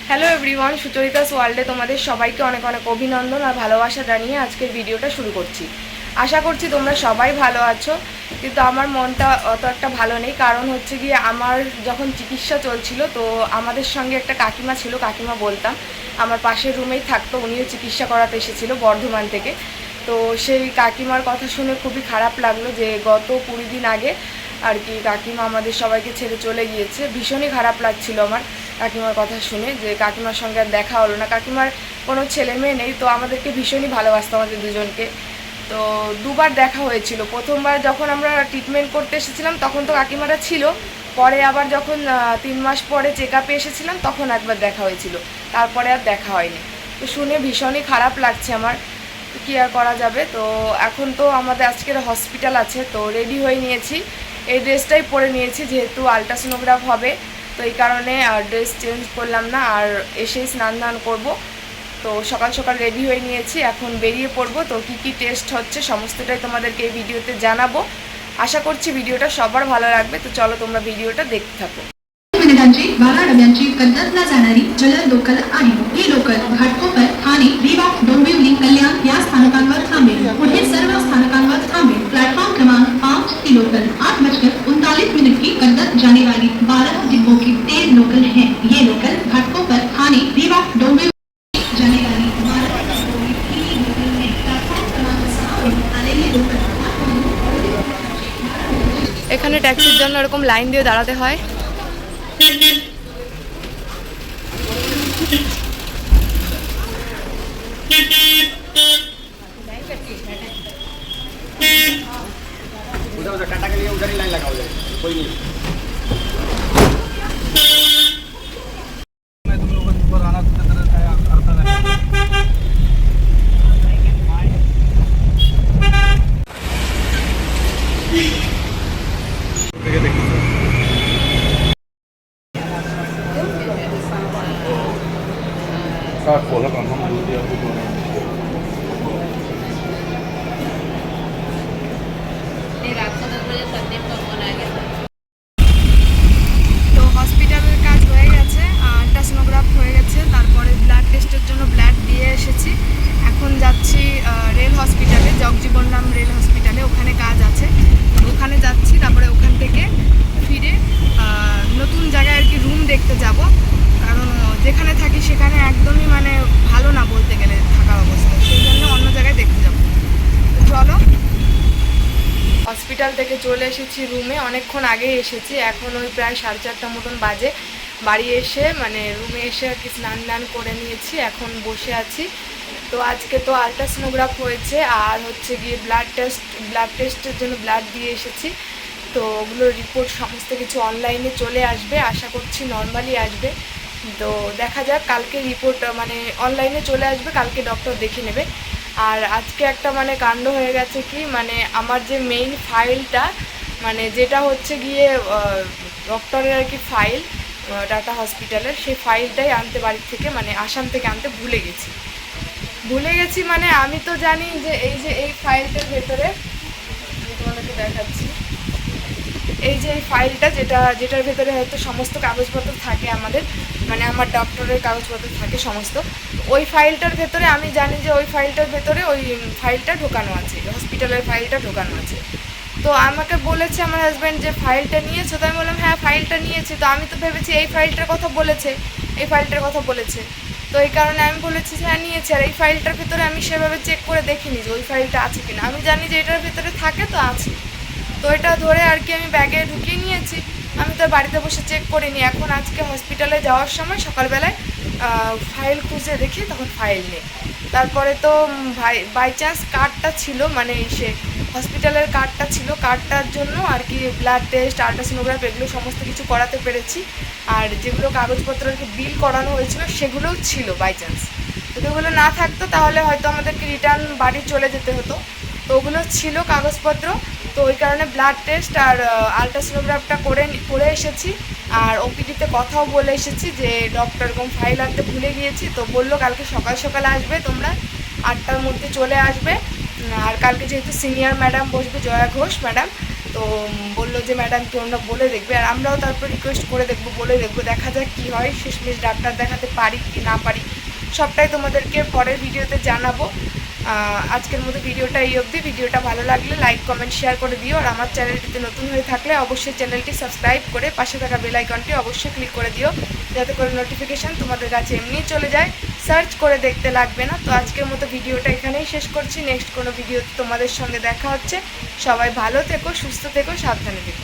Hello everyone, Sucharitas ওয়ার্ল্ডে তোমাদের সবাইকে অনেক অনেক অভিনন্দন আর ভালোবাসা জানিয়ে আজকের ভিডিওটা শুরু করছি। আশা করছি তোমরা সবাই ভালো আছো, কিন্তু আমার মনটা অত একটা ভালো নেই। কারণ হচ্ছে গিয়ে আমার যখন চিকিৎসা চলছিল, তো আমাদের সঙ্গে একটা কাকিমা ছিল, কাকিমা বলতাম, আমার পাশের রুমেই থাকতো, উনিও চিকিৎসা করাতে এসেছিল বর্ধমান থেকে। তো সেই কাকিমার কথা শুনে খুবই খারাপ লাগলো যে গত 20 দিন আগে আর কি কাকিমা আমাদের সবাইকে ছেড়ে চলে গিয়েছে। ভীষণই খারাপ লাগছিল আমার কাকিমার কথা শুনে, যে কাকিমার সঙ্গে আর দেখা হলো না। কাকিমার কোনো ছেলে মেয়ে নেই, তো আমাদেরকে ভীষণই ভালোবাসতো আমাদের দুজনকে। তো দুবার দেখা হয়েছিল। প্রথমবার যখন আমরা ট্রিটমেন্ট করতে এসেছিলাম তখন তো কাকিমারা ছিল, পরে আবার যখন 3 মাস পরে চেক আপে এসেছিলাম তখন একবার দেখা হয়েছিল, তারপরে আর দেখা হয়নি। তো শুনে ভীষণই খারাপ লাগছে আমার, কী আর করা যাবে। তো এখন তো আমাদের আজকের হসপিটাল আছে, তো রেডি হয়ে নিয়েছি, এই ড্রেসটাই পরে নিয়েছি যেহেতু আলট্রাসোনোগ্রাফ হবে, তো এই কারণে আর ড্রেস চেঞ্জ করলাম না, আর এসেই স্নান ধান করবো। তো সকাল সকাল রেডি হয়ে নিয়েছি, এখন বেরিয়ে পড়বো। তো কী টেস্ট হচ্ছে সমস্তটাই তোমাদেরকে এই ভিডিওতে জানাবো। আশা করছি ভিডিওটা সবার ভালো লাগবে। তো চলো তোমरा ভিডিওটা देखते থাকো। मिनिटांची 12 डब्यांची कर्जतला जाणारी जलद लोकल आहे। ही लोकल घाटकोपर, ठाणे, रीवा, डोंबिवली, कल्याण या स्थानकांवर थांबेल। पुढील सर्व स्थानकांवर थांबेल। प्लेटफॉर्म क्रमांक 5 की लोकल 8:39 की कर्जत जाने वाली 12 डिब्बों की तेज लोकल है। ये लोकल घाटकोपर, ठाणे, रीवा, डोंबिवली जाने वाली 12 डिब्बों की तेज लोकल है। प्लेटफॉर्म क्रमांक 6 पर आलेली लोकल এখানে ট্যাক্সির জন্য এরকম লাইন দিয়ে দাঁড়াতে হয়। उधर टाटा के लिए उधर ही लाइन लगाओ, कोई नहीं। मैं तुम लोगों को ऊपर आना तो तरह का अर्थ है।ก็ฝนแล้วก่อนเพราะมันเดียวทุกคนতো হসপিটালের কাজ হয়ে গেছে, আলট্রাসোনোগ্রাফ হয়ে গেছে, তারপরে ব্লাড টেস্টের জন্য ব্লাড দিয়ে এসেছি। এখন যাচ্ছি রেল হসপিটালে, জগজীবন নাম রেল হসপিটালে, ওখানে কাজ আছে, ওখানে যাচ্ছি। তারপরে ওখান থেকে ফিরে নতুন জায়গায় আর কি রুম দেখতে যাব, কারণ যেখানে থাকি সেখানে একদমই মানে ভালো না বলতে গেলে থাকার অবস্থা, সেই জন্য অন্য জায়গায় দেখতে যাব। তো চলো, হসপিটাল থেকে চলে এসেছি রুমে, অনেকক্ষণ আগে এসেছি, এখন ওই প্রায় 4:30 মতন বাজে। বাড়ি এসে মানে রুমে এসে আর কি স্নান দান করে নিয়েছি, এখন বসে আছি। তো আজকে তো আলট্রাসোনোগ্রাফ হয়েছে, আর হচ্ছে গিয়ে ব্লাড টেস্টের জন্য ব্লাড দিয়ে এসেছি। তো ওগুলোর রিপোর্ট সমস্ত কিছু অনলাইনে চলে আসবে, আশা করছি নর্মালি আসবে। তো দেখা যাক, কালকে রিপোর্ট মানে অনলাইনে চলে আসবে, কালকে ডক্টর দেখে নেবে। আর আজকে একটা মানে কাণ্ড হয়ে গেছে কি, মানে আমার যে মেইন ফাইলটা, মানে যেটা হচ্ছে গিয়ে ডক্টরের আর কি ফাইল টাটা হসপিটালের, সেই ফাইলটাই আনতে বাড়ির থেকে মানে আসাম থেকে আনতে ভুলে গেছি। মানে আমি তো জানি যে এই ফাইলটার ভেতরে, আমি তোমাদেরকে দেখাচ্ছি, এই যে এই ফাইলটা যেটার ভেতরে হয়তো সমস্ত কাগজপত্র থাকে আমাদের, মানে আমার ডক্টরের কাগজপত্র থাকে সমস্ত, ওই ফাইলটার ভেতরে আমি জানি যে ওই ফাইলটার ভেতরে ওই ফাইলটা ঢোকানো আছে, হসপিটালের ফাইলটা ঢোকানো আছে। তো আমাকে বলেছে আমার হাজব্যান্ড যে ফাইলটা নিয়েছো, তো আমি বললাম হ্যাঁ ফাইলটা নিয়েছি। তো আমি তো ভেবেছি এই ফাইলটার কথা বলেছে, তো এই কারণে আমি বলেছি যে হ্যাঁ নিয়েছি। আর এই ফাইলটার ভেতরে আমি সেভাবে চেক করে দেখিনি যে ওই ফাইলটা আছে কিনা, আমি জানি যে এটার ভেতরে থাকে তো আছে। তো এটা ধরে আর কি আমি ব্যাগে ঢুকিয়ে নিয়েছি, আমি তো বাড়িতে বসে চেক করিনি। এখন আজকে হসপিটালে যাওয়ার সময় সকালবেলায় ফাইল খুঁজে দেখি, তখন ফাইল নেই। তারপরে তো বাই চান্স কার্ডটা ছিল, মানে সে হসপিটালের কার্ডটা ছিল, কার্ডটার জন্য আর কি ব্লাড টেস্ট, আলট্রাসোনোগ্রাফ এগুলো সমস্ত কিছু করাতে পেরেছি। আর যেগুলো কাগজপত্র আর কি বিল করানো হয়েছিল সেগুলোও ছিল বাই চান্স। যদি ওগুলো না থাকতো তাহলে হয়তো আমাদেরকে রিটার্ন বাড়ি চলে যেতে হতো। তো ওগুলো ছিল কাগজপত্র, তো ওই কারণে ব্লাড টেস্ট আর আলট্রাসোনোগ্রাফটা করে এসেছি। আর ওপিডিতে কথাও বলে এসেছি যে ডক্টর এরকম ফাইল আনতে ভুলে গিয়েছি, তো বললো কালকে সকাল সকাল আসবে, তোমরা 8টার মধ্যে চলে আসবে। আর কালকে যেহেতু সিনিয়র ম্যাডাম বসবে, জয়া ঘোষ ম্যাডাম, তো বললো যে ম্যাডাম কি আমরা বলে দেখবে, আর আমরাও তারপর রিকোয়েস্ট করে দেখবো, বলে দেখবো, দেখা যাক কী হয়, শেষমেশ ডাক্তার দেখাতে পারি কি না পারি সবটাই তোমাদেরকে পরের ভিডিওতে জানাবো। আজকের মতো ভিডিওটা এই অবধি। ভিডিওটা ভালো লাগলে লাইক কমেন্ট শেয়ার করে দিও, আর আমার চ্যানেলটিতে নতুন হয়ে থাকলে অবশ্যই চ্যানেলটি সাবস্ক্রাইব করে পাশে থাকা বেল আইকনটি অবশ্যই ক্লিক করে দিও, যাতে করে নোটিফিকেশান তোমাদের কাছে এমনিই চলে যায়, সার্চ করে দেখতে লাগবে না। তো আজকের মতো ভিডিওটা এখানেই শেষ করছি। নেক্সট কোনো ভিডিওতে তোমাদের সঙ্গে দেখা হচ্ছে। সবাই ভালো থেকো, সুস্থ থেকো, সাবধানে থেকো।